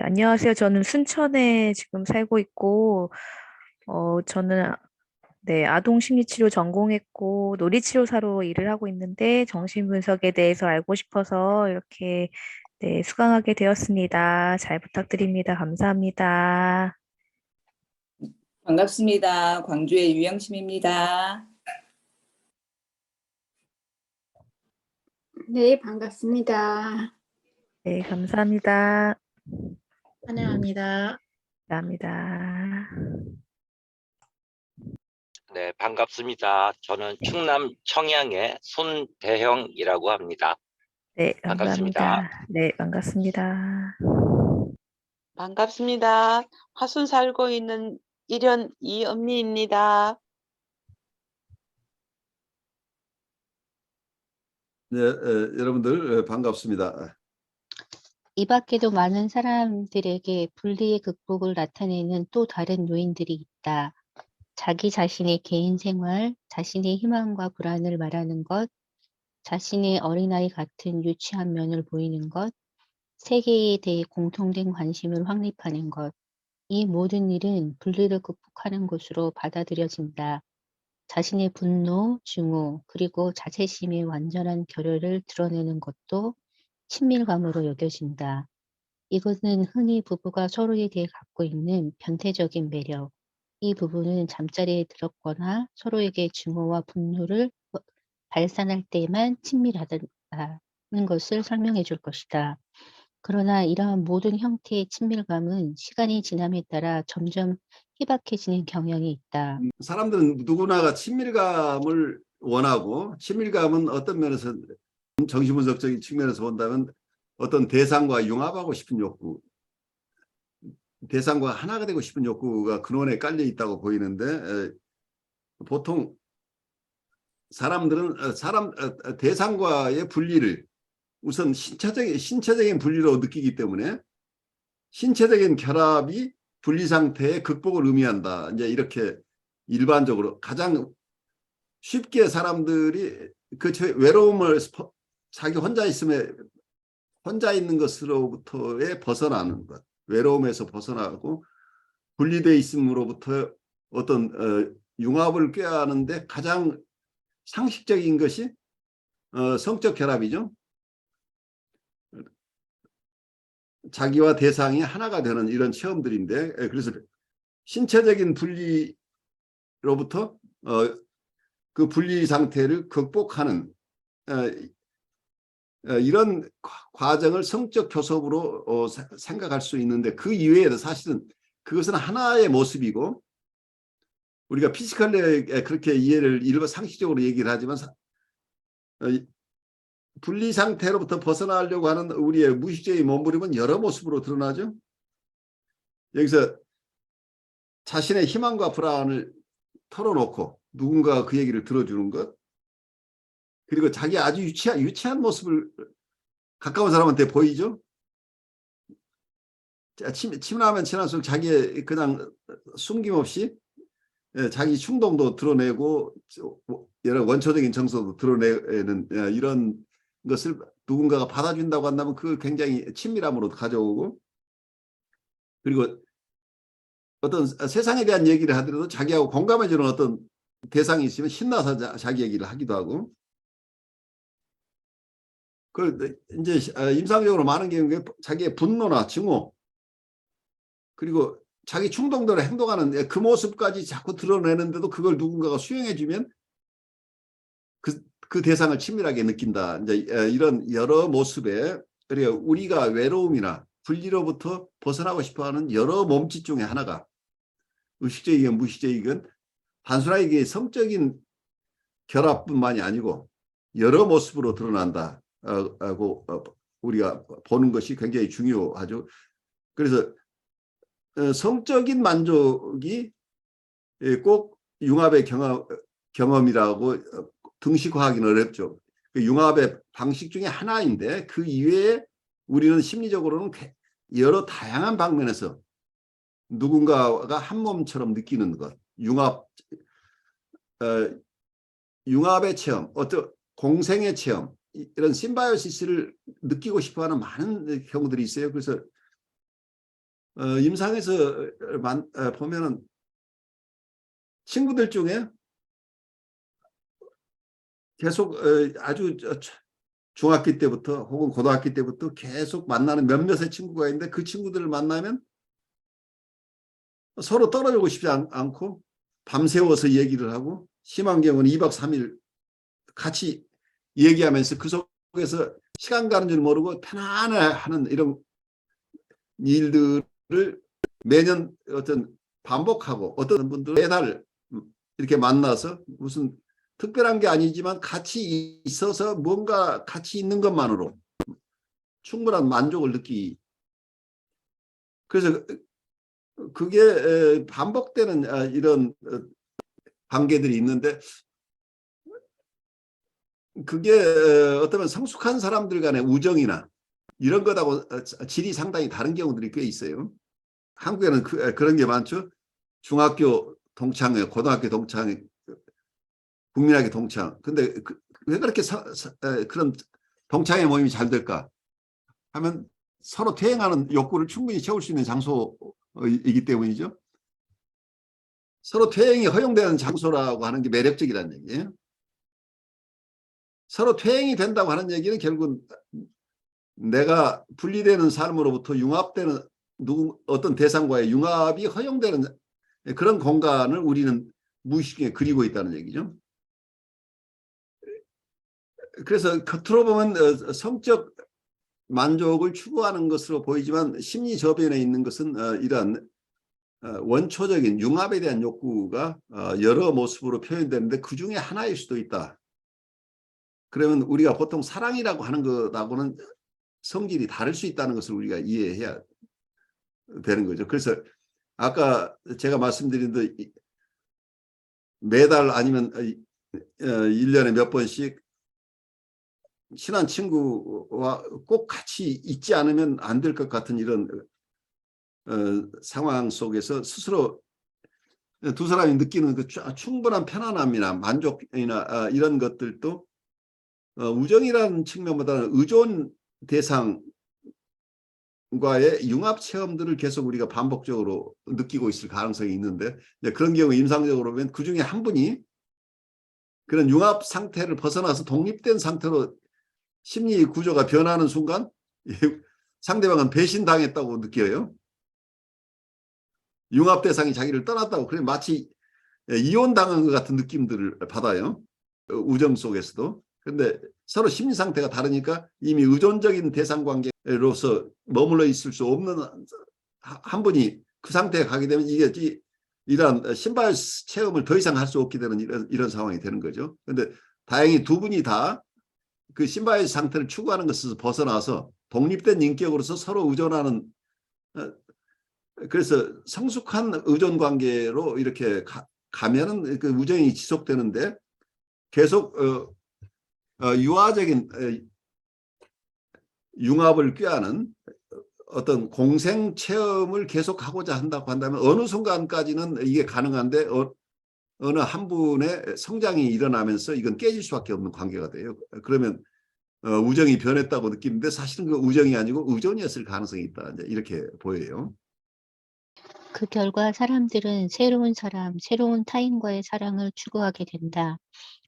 안녕하세요. 저는 순천에 지금 살고 있고, 저는 아동 심리치료 전공했고, 놀이치료사로 일을 하고 있는데, 정신분석에 대해서 알고 싶어서 이렇게 수강하게 되었습니다. 잘 부탁드립니다. 감사합니다. 반갑습니다. 광주의 유영심입니다. 네, 반갑습니다. 네, 감사합니다. 환영합니다. 감사합니다. 네, 반갑습니다. 저는 충남 청양의 손대형이라고 합니다. 네, 반갑습니다. 감사합니다. 네, 반갑습니다. 반갑습니다. 화순 살고 있는 일현 이은미입니다. 네, 여러분들 반갑습니다. 이 밖에도 많은 사람들에게 분리의 극복을 나타내는 또 다른 요인들이 있다. 자기 자신의 개인 생활, 자신의 희망과 불안을 말하는 것, 자신의 어린아이 같은 유치한 면을 보이는 것, 세계에 대해 공통된 관심을 확립하는 것, 이 모든 일은 분리를 극복하는 것으로 받아들여진다. 자신의 분노, 증오, 그리고 자제심의 완전한 결여를 드러내는 것도 친밀감으로 여겨진다. 이것은 흔히 부부가 서로에 대해 갖고 있는 변태적인 매력, 이 부분은 잠자리에 들었거나 서로에게 증오와 분노를 발산할 때만 친밀하다는 것을 설명해 줄 것이다. 그러나 이러한 모든 형태의 친밀감은 시간이 지남에 따라 점점 희박해지는 경향이 있다. 사람들은 누구나가 친밀감을 원하고, 친밀감은 어떤 면에서 정신분석적인 측면에서 본다면 어떤 대상과 융합하고 싶은 욕구, 대상과 하나가 되고 싶은 욕구가 근원에 깔려 있다고 보이는데, 보통 사람들은 대상과의 분리를 우선 신체적인 분리로 느끼기 때문에 신체적인 결합이 분리 상태의 극복을 의미한다. 이제 이렇게 일반적으로 가장 쉽게 사람들이 그 외로움을 자기 혼자 있는 것으로부터의 벗어나는 것, 외로움에서 벗어나고 분리되어 있음으로부터 어떤 융합을 꾀하는데 가장 상식적인 것이 성적 결합이죠. 자기와 대상이 하나가 되는 이런 체험들인데, 그래서 신체적인 분리로부터 그 분리 상태를 극복하는 이런 과정을 성적 교섭으로 생각할 수 있는데, 그 이외에도 사실은 그것은 하나의 모습이고, 우리가 피지컬에 그렇게 이해를 일반 상식적으로 얘기를 하지만 분리 상태로부터 벗어나려고 하는 우리의 무의식적인 몸부림은 여러 모습으로 드러나죠. 여기서 자신의 희망과 불안을 털어놓고 누군가가 그 얘기를 들어주는 것, 그리고 자기 아주 유치한 모습을 가까운 사람한테 보이죠. 친하면 친할수록 자기의 그냥 숨김없이 자기 충동도 드러내고 여러 원초적인 정서도 드러내는 이런 것을 누군가가 받아준다고 한다면 그걸 굉장히 친밀함으로 가져오고, 그리고 어떤 세상에 대한 얘기를 하더라도 자기하고 공감해주는 어떤 대상이 있으면 신나서 자기 얘기를 하기도 하고, 그 이제 임상적으로 많은 경우에 자기의 분노나 증오, 그리고 자기 충동대로 행동하는 그 모습까지 자꾸 드러내는데도 그걸 누군가가 수용해주면 그 대상을 친밀하게 느낀다. 이제 이런 여러 모습에, 그리고 우리가 외로움이나 분리로부터 벗어나고 싶어하는 여러 몸짓 중에 하나가 의식적이건 무의식적이건 단순하게 성적인 결합뿐만이 아니고 여러 모습으로 드러난다고 우리가 보는 것이 굉장히 중요하죠. 그래서 성적인 만족이 꼭 융합의 경험이라고 등식화하기는 어렵죠. 그 융합의 방식 중에 하나인데, 그 이외에 우리는 심리적으로는 여러 다양한 방면에서 누군가가 한 몸처럼 느끼는 것, 융합의 체험, 어떤 공생의 체험, 이런 심바이오시스를 느끼고 싶어하는 많은 경우들이 있어요. 그래서 임상에서 보면은 친구들 중에 계속 아주 중학교 때부터 혹은 고등학교 때부터 계속 만나는 몇몇의 친구가 있는데 그 친구들을 만나면 서로 떨어지고 싶지 않고 밤새워서 얘기를 하고 심한 경우는 2박 3일 같이 얘기하면서 그 속에서 시간 가는 줄 모르고 편안해하는 이런 일들을 매년 어떤 반복하고 어떤 분들은 매달 이렇게 만나서 무슨 특별한 게 아니지만 같이 있어서 뭔가 같이 있는 것만으로 충분한 만족을 느끼. 그래서 그게 반복되는 이런 관계들이 있는데 그게 어쩌면 성숙한 사람들 간의 우정이나 이런 것하고 질이 상당히 다른 경우들이 꽤 있어요. 한국에는 그런 게 많죠. 중학교 동창회, 고등학교 동창회, 국민학교 동창. 근데 왜 그렇게 그런 동창회 모임이 잘 될까 하면 서로 퇴행하는 욕구를 충분히 채울 수 있는 장소이기 때문이죠. 서로 퇴행이 허용되는 장소라고 하는 게 매력적이라는 얘기예요. 서로 퇴행이 된다고 하는 얘기는 결국은 내가 분리되는 삶으로부터 융합되는 어떤 대상과의 융합이 허용되는 그런 공간을 우리는 무의식에 그리고 있다는 얘기죠. 그래서 겉으로 보면 성적 만족을 추구하는 것으로 보이지만 심리 저변에 있는 것은 이러한 원초적인 융합에 대한 욕구가 여러 모습으로 표현되는데 그 중에 하나일 수도 있다. 그러면 우리가 보통 사랑이라고 하는 것하고는 성질이 다를 수 있다는 것을 우리가 이해해야 되는 거죠. 그래서 아까 제가 말씀드린 대로 매달 아니면 1년에 몇 번씩 친한 친구와 꼭 같이 있지 않으면 안 될 것 같은 이런 상황 속에서 스스로 두 사람이 느끼는 그 충분한 편안함이나 만족이나 이런 것들도 우정이라는 측면보다는 의존 대상과의 융합 체험들을 계속 우리가 반복적으로 느끼고 있을 가능성이 있는데 그런 경우 임상적으로 보면 그중에 한 분이 그런 융합 상태를 벗어나서 독립된 상태로 심리 구조가 변하는 순간 상대방은 배신당했다고 느껴요. 융합 대상이 자기를 떠났다고. 그래 마치 이혼당한 것 같은 느낌들을 받아요. 우정 속에서도. 그런데 서로 심리 상태가 다르니까 이미 의존적인 대상 관계로서 머물러 있을 수 없는 한 분이 그 상태에 가게 되면 이게 이런 심바이오스 체험을 더 이상 할 수 없게 되는 이런 상황이 되는 거죠. 그런데 다행히 두 분이 다 그 심바이오스 상태를 추구하는 것에서 벗어나서 독립된 인격으로서 서로 의존하는 그래서 성숙한 의존 관계로 이렇게 가면은 그 우정이 지속되는데 계속 유아적인 융합을 꾀하는 어떤 공생 체험을 계속하고자 한다고 한다면 어느 순간까지는 이게 가능한데 어느 한 분의 성장이 일어나면서 이건 깨질 수밖에 없는 관계가 돼요. 그러면 우정이 변했다고 느끼는데 사실은 그 우정이 아니고 의존이었을 가능성이 있다. 이렇게 보여요. 그 결과 사람들은 새로운 사람, 새로운 타인과의 사랑을 추구하게 된다.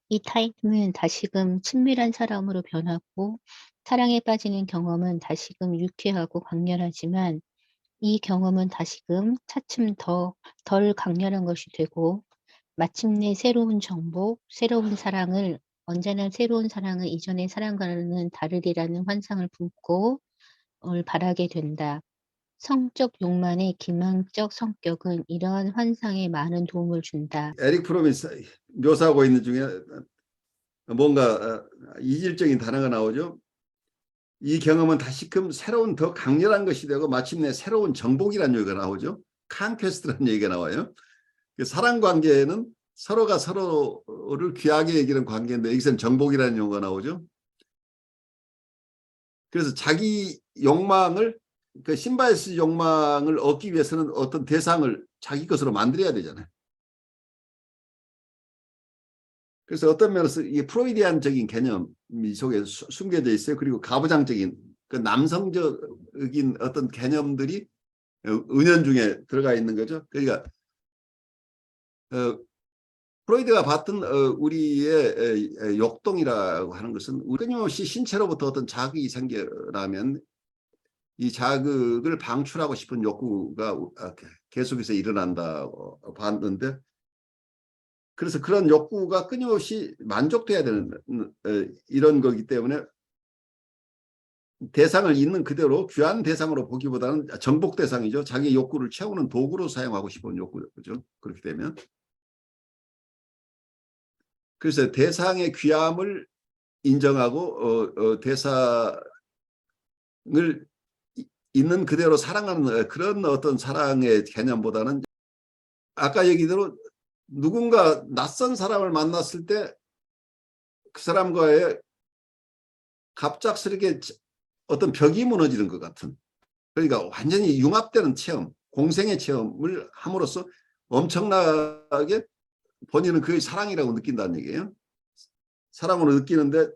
이 타인은 다시금 친밀한 사람으로 변하고 사랑에 빠지는 경험은 다시금 유쾌하고 강렬하지만 이 경험은 다시금 차츰 덜 강렬한 것이 되고 마침내 새로운 정복, 새로운 사랑을 언제나 새로운 사랑은 이전의 사랑과는 다르리라는 환상을 품고 바라게 된다. 성적 욕망의 기망적 성격은 이러한 환상에 많은 도움을 준다. 에릭 프롬이 묘사하고 있는 중에 뭔가 이질적인 단어가 나오죠. 이 경험은 다시금 새로운 더 강렬한 것이 되고 마침내 새로운 정복이라는 얘기가 나오죠. 칸퀘스트라는 얘기가 나와요. 사랑 관계는 서로가 서로를 귀하게 여기는 관계인데 여기서는 정복이라는 용어가 나오죠. 그래서 자기 욕망을 그 심바이오스 욕망을 얻기 위해서는 어떤 대상을 자기 것으로 만들어야 되잖아요. 그래서 어떤 면에서 이게 프로이디안적인 개념이 속에 숨겨져 있어요. 그리고 가부장적인 그 남성적인 어떤 개념들이 은연중에 들어가 있는 거죠. 그러니까 프로이드가 봤던 우리의 욕동이라고 하는 것은 끊임없이 신체로부터 어떤 자극이 생겨나면 이 자극을 방출하고 싶은 욕구가 계속해서 일어난다고 봤는데, 그래서 그런 욕구가 끊임없이 만족돼야 되는 이런 거기 때문에 대상을 있는 그대로 귀한 대상으로 보기보다는 정복 대상이죠. 자기 욕구를 채우는 도구로 사용하고 싶은 욕구죠. 그렇게 되면. 그래서 대상의 귀함을 인정하고 대상을 있는 그대로 사랑하는 그런 어떤 사랑의 개념보다는, 아까 얘기대로 누군가 낯선 사람을 만났을 때 그 사람과의 갑작스럽게 어떤 벽이 무너지는 것 같은, 그러니까 완전히 융합되는 체험, 공생의 체험을 함으로써 엄청나게 본인은 그게 사랑이라고 느낀다는 얘기예요. 사랑으로 느끼는데,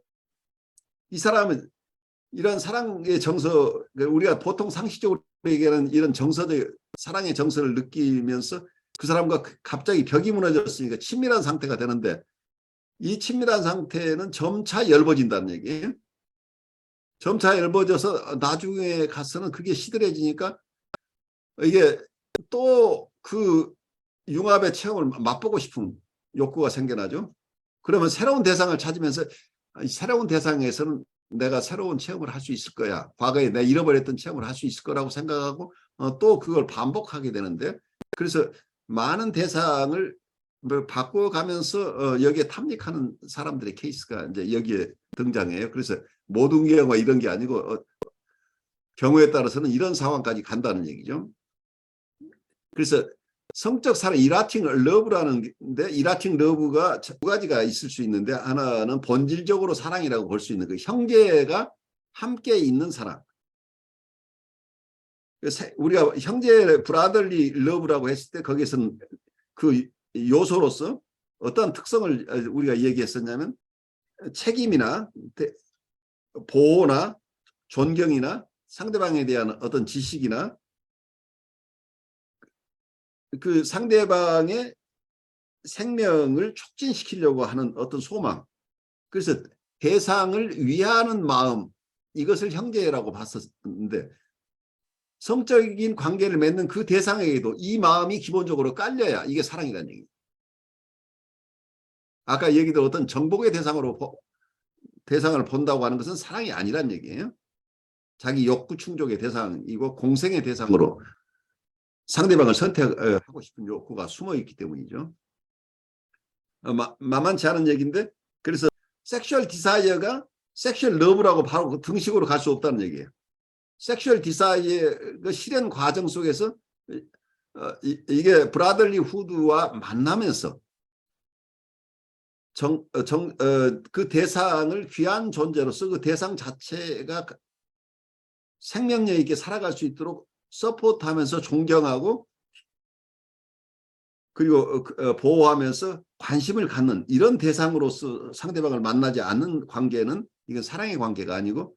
이 사람은 이런 사랑의 정서, 우리가 보통 상식적으로 얘기하는 이런 정서적 사랑의 정서를 느끼면서 그 사람과 갑자기 벽이 무너졌으니까 친밀한 상태가 되는데, 이 친밀한 상태는 점차 엷어진다는 얘기예요. 점차 엷어져서 나중에 가서는 그게 시들해지니까 이게 또 그 융합의 체험을 맛보고 싶은 욕구가 생겨나죠. 그러면 새로운 대상을 찾으면서 새로운 대상에서는 내가 새로운 체험을 할 수 있을 거야. 과거에 내가 잃어버렸던 체험을 할 수 있을 거라고 생각하고 또 그걸 반복하게 되는데, 그래서 많은 대상을 바꿔가면서 여기에 탐닉하는 사람들의 케이스가 이제 여기에 등장해요. 그래서 모든 경우가 이런 게 아니고 경우에 따라서는 이런 상황까지 간다는 얘기죠. 그래서 성적 사랑, 이라팅 러브라는데, 이라팅 러브가 두 가지가 있을 수 있는데, 하나는 본질적으로 사랑이라고 볼 수 있는 그 형제가 함께 있는 사랑. 우리가 형제 브라더리 러브라고 했을 때 거기에서는 그 요소로서 어떤 특성을 우리가 얘기했었냐면, 책임이나 보호나 존경이나 상대방에 대한 어떤 지식이나 그 상대방의 생명을 촉진시키려고 하는 어떤 소망, 그래서 대상을 위하는 마음, 이것을 형제라고 봤었는데, 성적인 관계를 맺는 그 대상에게도 이 마음이 기본적으로 깔려야 이게 사랑이라는 얘기예요. 아까 얘기된 어떤 정복의 대상을 본다고 하는 것은 사랑이 아니란 얘기예요. 자기 욕구 충족의 대상이고 공생의 대상으로 상대방을 선택하고 싶은 욕구가 숨어 있기 때문이죠. 만만치 않은 얘기인데, 그래서 섹슈얼 디사이어가 섹슈얼 러브라고 바로 등식으로 갈 수 없다는 얘기예요. 섹슈얼 디사이어의 실현 과정 속에서 이게 브라더리 후드와 만나면서 그 대상을 귀한 존재로서 그 대상 자체가 생명력 있게 살아갈 수 있도록 서포트하면서 존경하고, 그리고 보호하면서 관심을 갖는 이런 대상으로서 상대방을 만나지 않는 관계는, 이건 사랑의 관계가 아니고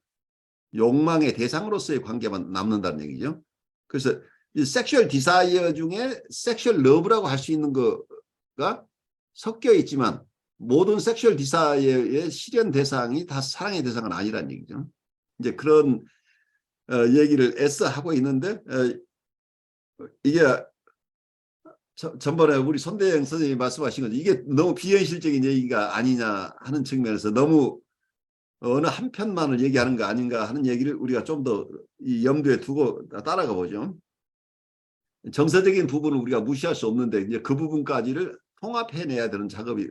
욕망의 대상으로서의 관계만 남는다는 얘기죠. 그래서 이 섹슈얼 디사이어 중에 섹슈얼 러브라고 할 수 있는 거가 섞여 있지만, 모든 섹슈얼 디사이어의 실현 대상이 다 사랑의 대상은 아니라는 얘기죠. 이제 그런 얘기를 애써 하고 있는데, 이게 전번에 우리 손대영 선생님이 말씀하신 건 이게 너무 비현실적인 얘기가 아니냐 하는 측면에서 너무 어느 한 편만을 얘기하는 거 아닌가 하는 얘기를 우리가 좀 더 이 염두에 두고 따라가 보죠. 정서적인 부분은 우리가 무시할 수 없는데, 이제 그 부분까지를 통합해내야 되는 작업이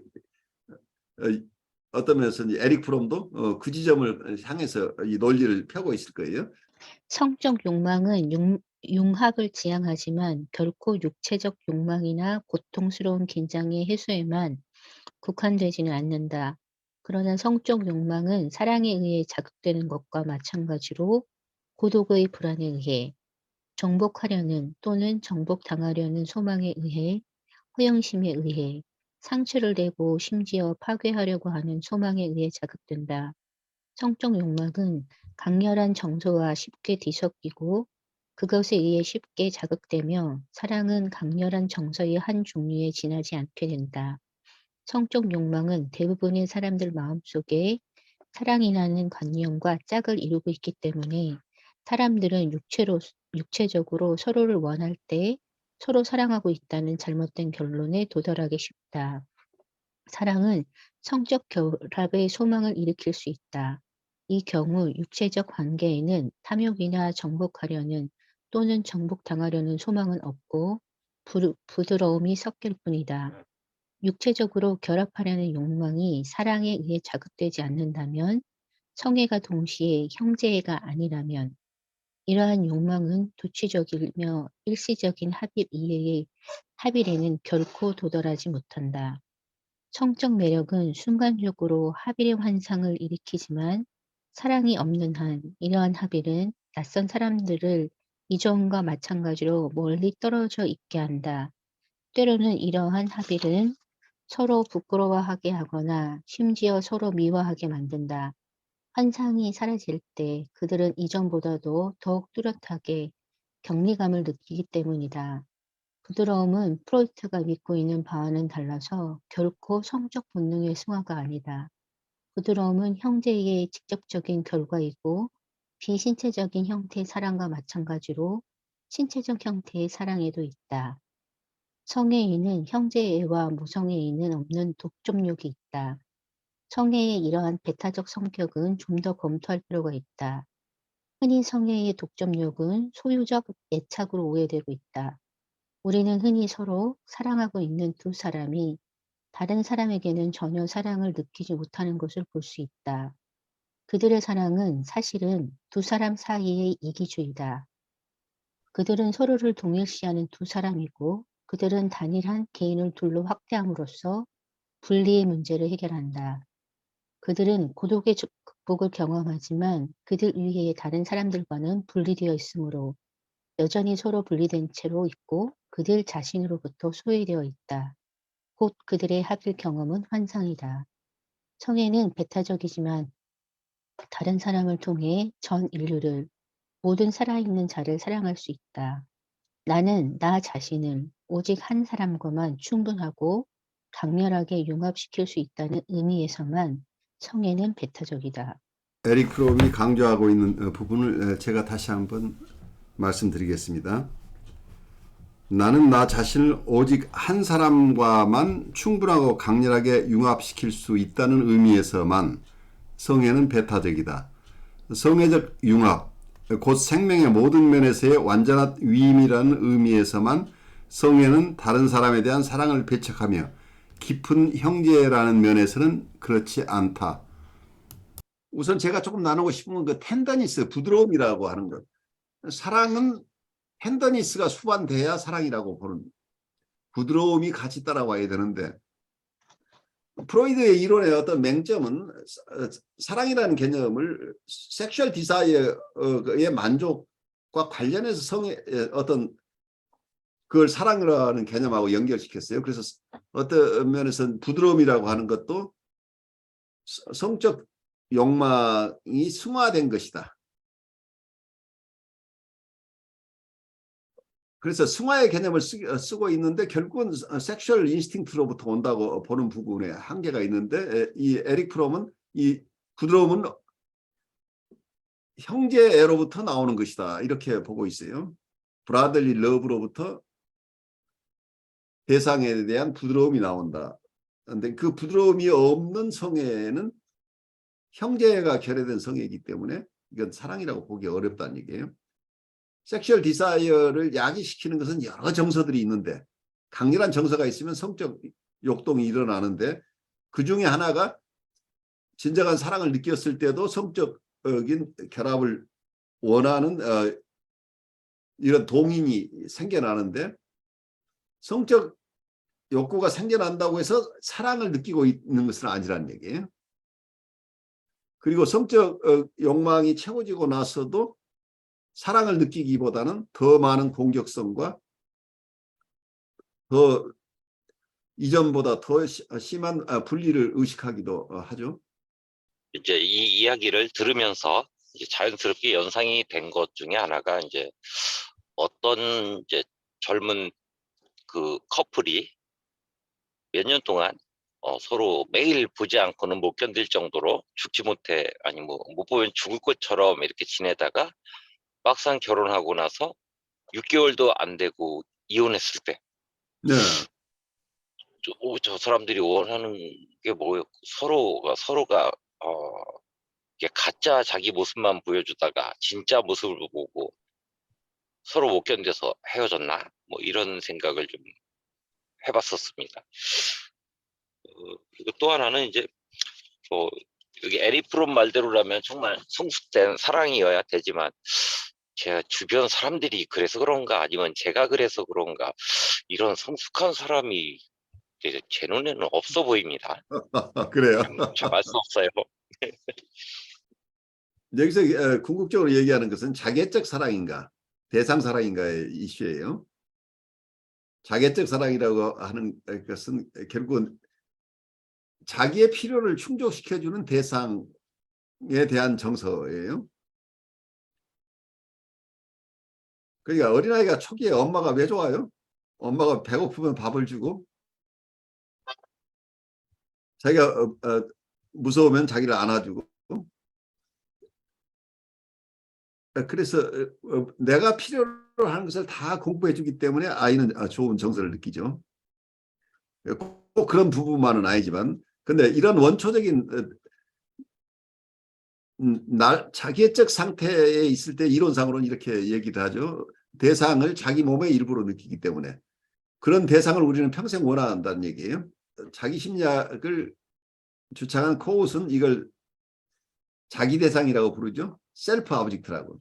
어떤 면에서 에릭 프롬도 그 지점을 향해서 이 논리를 펴고 있을 거예요. 성적 욕망은 융합을 지향하지만 결코 육체적 욕망이나 고통스러운 긴장의 해소에만 국한되지는 않는다. 그러나 성적 욕망은 사랑에 의해 자극되는 것과 마찬가지로 고독의 불안에 의해, 정복하려는 또는 정복당하려는 소망에 의해, 허영심에 의해, 상처를 내고 심지어 파괴하려고 하는 소망에 의해 자극된다. 성적 욕망은 강렬한 정서와 쉽게 뒤섞이고 그것에 의해 쉽게 자극되며 사랑은 강렬한 정서의 한 종류에 지나지 않게 된다. 성적 욕망은 대부분의 사람들 마음속에 사랑이라는 관념과 짝을 이루고 있기 때문에 사람들은 육체적으로 서로를 원할 때 서로 사랑하고 있다는 잘못된 결론에 도달하기 쉽다. 사랑은 성적 결합의 소망을 일으킬 수 있다. 이 경우 육체적 관계에는 탐욕이나 정복하려는 또는 정복당하려는 소망은 없고 부드러움이 섞일 뿐이다. 육체적으로 결합하려는 욕망이 사랑에 의해 자극되지 않는다면, 성애가 동시에 형제애가 아니라면, 이러한 욕망은 도취적이며 일시적인 합일에는 결코 도달하지 못한다. 성적 매력은 순간적으로 합일의 환상을 일으키지만 사랑이 없는 한 이러한 합일은 낯선 사람들을 이전과 마찬가지로 멀리 떨어져 있게 한다. 때로는 이러한 합일은 서로 부끄러워하게 하거나 심지어 서로 미워하게 만든다. 환상이 사라질 때 그들은 이전보다도 더욱 뚜렷하게 격리감을 느끼기 때문이다. 부드러움은 프로이트가 믿고 있는 바와는 달라서 결코 성적 본능의 승화가 아니다. 부드러움은 형제의 직접적인 결과이고 비신체적인 형태의 사랑과 마찬가지로 신체적 형태의 사랑에도 있다. 성애에는 형제애와 무성애에는 없는 독점욕이 있다. 성애의 이러한 배타적 성격은 좀 더 검토할 필요가 있다. 흔히 성애의 독점욕은 소유적 애착으로 오해되고 있다. 우리는 흔히 서로 사랑하고 있는 두 사람이 다른 사람에게는 전혀 사랑을 느끼지 못하는 것을 볼 수 있다. 그들의 사랑은 사실은 두 사람 사이의 이기주의다. 그들은 서로를 동일시하는 두 사람이고 그들은 단일한 개인을 둘로 확대함으로써 분리의 문제를 해결한다. 그들은 고독의 극복을 경험하지만 그들 이외의 다른 사람들과는 분리되어 있으므로 여전히 서로 분리된 채로 있고 그들 자신으로부터 소외되어 있다. 곧 그들의 합일 경험은 환상이다. 성애는 배타적이지만 다른 사람을 통해 전 인류를, 모든 살아있는 자를 사랑할 수 있다. 나는 나 자신을 오직 한 사람과만 충분하고 강렬하게 융합시킬 수 있다는 의미에서만 성애는 배타적이다. 에릭 프롬이 강조하고 있는 부분을 제가 다시 한번 말씀드리겠습니다. 나는 나 자신을 오직 한 사람과만 충분하고 강렬하게 융합시킬 수 있다는 의미에서만 성애는 배타적이다. 성애적 융합, 곧 생명의 모든 면에서의 완전한 위임이라는 의미에서만 성애는 다른 사람에 대한 사랑을 배척하며 깊은 형제라는 면에서는 그렇지 않다. 우선 제가 조금 나누고 싶은 건 그 텐더니스, 부드러움이라고 하는 것. 사랑은 텐더니스가 수반돼야 사랑이라고 보는, 부드러움이 같이 따라와야 되는데, 프로이드의 이론의 어떤 맹점은 사랑이라는 개념을 섹슈얼 디자이어의 만족과 관련해서 성의 어떤 그걸 사랑이라는 개념하고 연결시켰어요. 그래서 어떤 면에서는 부드러움이라고 하는 것도 성적 욕망이 승화된 것이다. 그래서 승화의 개념을 쓰고 있는데 결국은 섹슈얼 인스팅트로부터 온다고 보는 부분에 한계가 있는데, 이 에릭 프롬은 이 부드러움은 형제애로부터 나오는 것이다, 이렇게 보고 있어요. 브라들리 러브로부터 대상에 대한 부드러움이 나온다. 그런데 그 부드러움이 없는 성애는 형제가 결여된 성애이기 때문에 이건 사랑이라고 보기 어렵다는 얘기예요. 섹슈얼 디자이어를 야기시키는 것은 여러 정서들이 있는데, 강렬한 정서가 있으면 성적 욕동이 일어나는데, 그 중에 하나가 진정한 사랑을 느꼈을 때도 성적인 결합을 원하는 이런 동인이 생겨나는데, 성적 욕구가 생겨난다고 해서 사랑을 느끼고 있는 것은 아니라는 얘기예요. 그리고 성적 욕망이 채워지고 나서도 사랑을 느끼기보다는 더 많은 공격성과 더 이전보다 더 심한 분리를 의식하기도 하죠. 이제 이 이야기를 들으면서 이제 자연스럽게 연상이 된 것 중에 하나가 이제 어떤 이제 젊은 그 커플이 몇 년 동안 서로 매일 보지 않고는 못 견딜 정도로 죽지 못해, 아니 뭐 못 보면 죽을 것처럼 이렇게 지내다가 막상 결혼하고 나서 6개월도 안 되고 이혼했을 때 네. 저 사람들이 원하는 게 뭐였고 서로가 이게 가짜 자기 모습만 보여주다가 진짜 모습을 보고 서로 못 견뎌서 헤어졌나? 뭐 이런 생각을 좀 해봤었습니다. 그리고 또 하나는 이제 여기 에리 프롬 말대로라면 정말 성숙된 사랑이어야 되지만 제 주변 사람들이 그래서 그런가 아니면 제가 그래서 그런가 이런 성숙한 사람이 이제 제 눈에는 없어 보입니다. 그래요. 참 알 수 없어요. 여기서 궁극적으로 얘기하는 것은 자개적 사랑인가 대상 사랑인가의 이슈예요. 자개적 사랑이라고 하는 것은 결국은 자기의 필요를 충족시켜주는 대상에 대한 정서예요. 그러니까 어린아이가 초기에 엄마가 왜 좋아요? 엄마가 배고프면 밥을 주고 자기가 무서우면 자기를 안아주고 그래서 내가 필요로 하는 것을 다 공부해 주기 때문에 아이는 좋은 정서를 느끼죠. 꼭 그런 부분만은 아니지만 근데 이런 원초적인 자기애적 상태에 있을 때 이론상으로는 이렇게 얘기를 하죠. 대상을 자기 몸의 일부로 느끼기 때문에 그런 대상을 우리는 평생 원한다는 얘기예요. 자기 심리학을 주창한 코웃은 이걸 자기 대상이라고 부르죠. 셀프 오브젝트라고.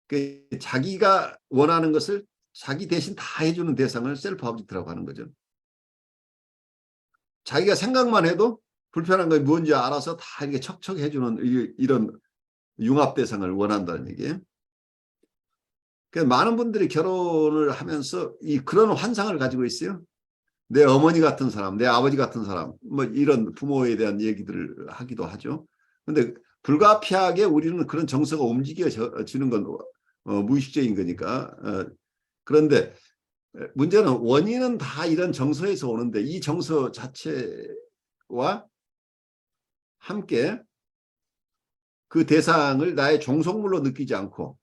그 자기가 원하는 것을 자기 대신 다 해주는 대상을 셀프 오브젝트라고 하는 거죠. 자기가 생각만 해도 불편한 게 뭔지 알아서 다 이렇게 척척해주는 이런 융합 대상을 원한다는 얘기예요. 그래서 많은 분들이 결혼을 하면서 그런 환상을 가지고 있어요. 내 어머니 같은 사람, 내 아버지 같은 사람, 뭐 이런 부모에 대한 얘기들을 하기도 하죠. 그런데 불가피하게 우리는 그런 정서가 움직여지는 건 무의식적인 거니까. 그런데 문제는 원인은 다 이런 정서에서 오는데 이 정서 자체와 함께 그 대상을 나의 종속물로 느끼지 않고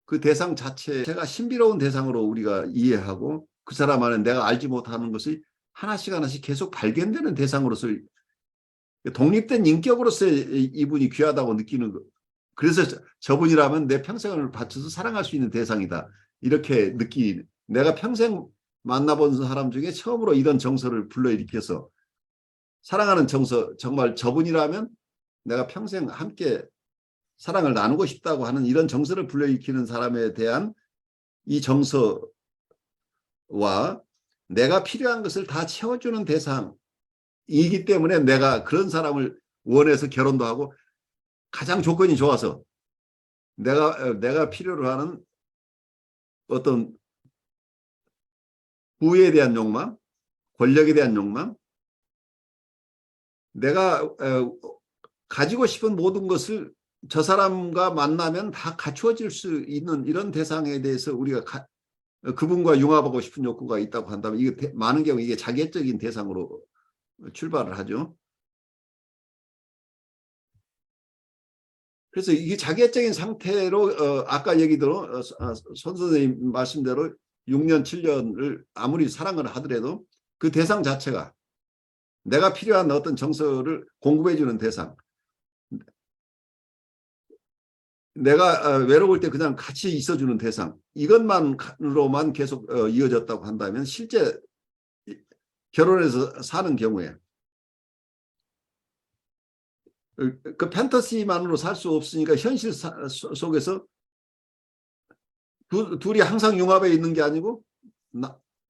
그 대상 자체가 신비로운 대상으로 우리가 이해하고 그 사람 안에 내가 알지 못하는 것이 하나씩 계속 발견되는 대상으로서 독립된 인격으로서 이분이 귀하다고 느끼는 거. 그래서 저분이라면 내 평생을 바쳐서 사랑할 수 있는 대상이다. 이렇게 내가 평생 만나본 사람 중에 처음으로 이런 정서를 불러일으켜서 사랑하는 정서, 정말 저분이라면 내가 평생 함께 사랑을 나누고 싶다고 하는 이런 정서를 불러일으키는 사람에 대한 이 정서와 내가 필요한 것을 다 채워주는 대상이기 때문에 내가 그런 사람을 원해서 결혼도 하고 가장 조건이 좋아서 내가 필요로 하는 어떤 부에 대한 욕망, 권력에 대한 욕망, 내가 가지고 싶은 모든 것을 저 사람과 만나면 다 갖추어질 수 있는 이런 대상에 대해서 우리가 그분과 융합하고 싶은 욕구가 있다고 한다면 이게 많은 경우 이게 자기애적인 대상으로 출발을 하죠. 그래서 이게 자기애적인 상태로 아까 얘기대로 손 선생님 말씀대로 6년, 7년을 아무리 사랑을 하더라도 그 대상 자체가 내가 필요한 어떤 정서를 공급해주는 대상, 내가 외로울 때 그냥 같이 있어주는 대상, 이것만으로만 계속 이어졌다고 한다면 실제 결혼해서 사는 경우에 그 판타지만으로 살 수 없으니까 현실 속에서 둘이 항상 융합해 있는 게 아니고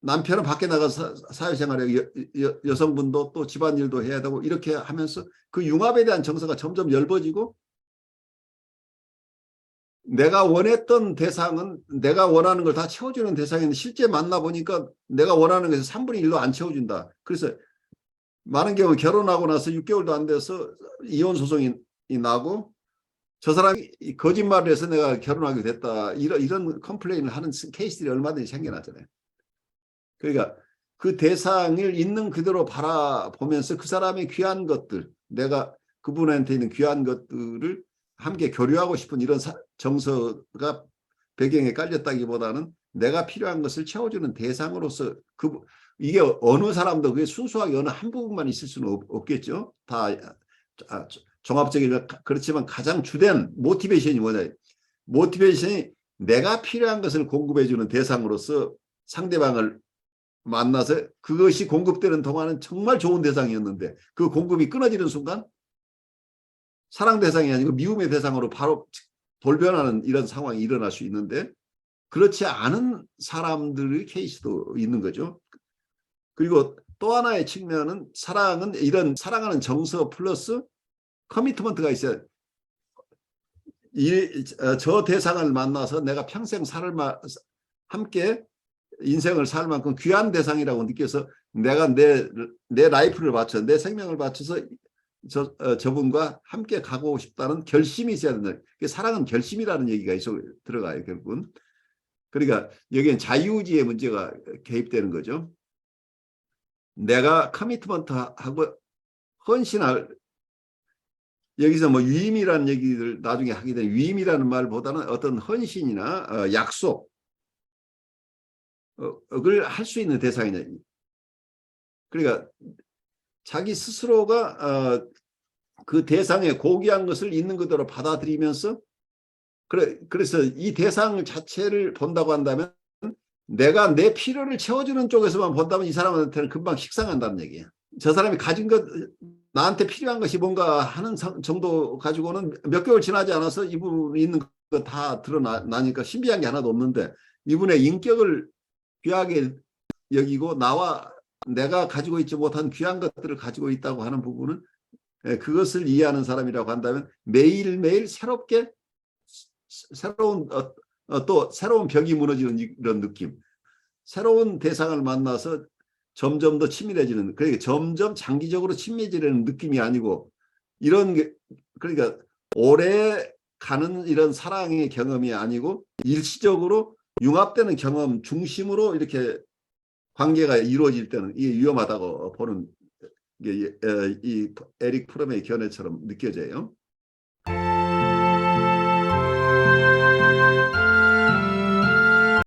남편은 밖에 나가서 사회생활에 여성분도 또 집안일도 해야 되고 이렇게 하면서 그 융합에 대한 정서가 점점 엷어지고 내가 원했던 대상은 내가 원하는 걸 다 채워주는 대상인데 실제 만나보니까 내가 원하는 것에서 3분의 1도 안 채워준다. 그래서 많은 경우 결혼하고 나서 6개월도 안 돼서 이혼 소송이 나고 저 사람이 거짓말을 해서 내가 결혼하게 됐다. 이런 컴플레인을 하는 케이스들이 얼마든지 생겨나잖아요. 그러니까 그 대상을 있는 그대로 바라보면서 그 사람의 귀한 것들, 내가 그분한테 있는 귀한 것들을 함께 교류하고 싶은 이런 정서가 배경에 깔렸다기보다는 내가 필요한 것을 채워주는 대상으로서 이게 어느 사람도 그게 순수하게 어느 한 부분만 있을 수는 없겠죠. 다 종합적인 그렇지만 가장 주된 모티베이션이 뭐냐? 모티베이션이 내가 필요한 것을 공급해주는 대상으로서 상대방을 만나서 그것이 공급되는 동안은 정말 좋은 대상이었는데 그 공급이 끊어지는 순간 사랑 대상이 아니고 미움의 대상으로 바로 돌변하는 이런 상황이 일어날 수 있는데 그렇지 않은 사람들의 케이스도 있는 거죠. 그리고 또 하나의 측면은 사랑은 이런 사랑하는 정서 플러스 커미트먼트가 있어요. 저 대상을 만나서 내가 평생 함께 인생을 살 만큼 귀한 대상이라고 느껴서 내가 내 라이프를 바쳐 내 생명을 바쳐서 저분과 함께 가고 싶다는 결심이 있어야 된다. 사랑은 결심이라는 얘기가 들어가요, 결국은. 그러니까 여기엔 자유의지의 문제가 개입되는 거죠. 내가 커미트먼트하고 헌신할, 여기서 뭐 위임이라는 얘기를 나중에 하게 되는 위임이라는 말보다는 어떤 헌신이나 약속 을 할 수 있는 대상이냐. 그러니까 자기 스스로가 그 대상의 고귀한 것을 있는 그대로 받아들이면서 그래서 이 대상 자체를 본다고 한다면 내가 내 필요를 채워주는 쪽에서만 본다면 이 사람한테는 금방 식상한다는 얘기예요. 저 사람이 가진 것, 나한테 필요한 것이 뭔가 하는 정도 가지고는 몇 개월 지나지 않아서 이분이 있는 거 다 드러나니까 신비한 게 하나도 없는데 이분의 인격을 귀하게 여기고 내가 가지고 있지 못한 귀한 것들을 가지고 있다고 하는 부분은 그것을 이해하는 사람이라고 한다면 매일매일 새롭게 또 새로운 벽이 무너지는 이런 느낌, 새로운 대상을 만나서 점점 더 친밀해지는, 그러니까 점점 장기적으로 친밀해지는 느낌이 아니고 이런 게, 그러니까 오래 가는 이런 사랑의 경험이 아니고 일시적으로 융합되는 경험 중심으로 이렇게 관계가 이루어질 때는 이게 위험하다고 보는 게 이 에릭 프롬의 견해처럼 느껴져요.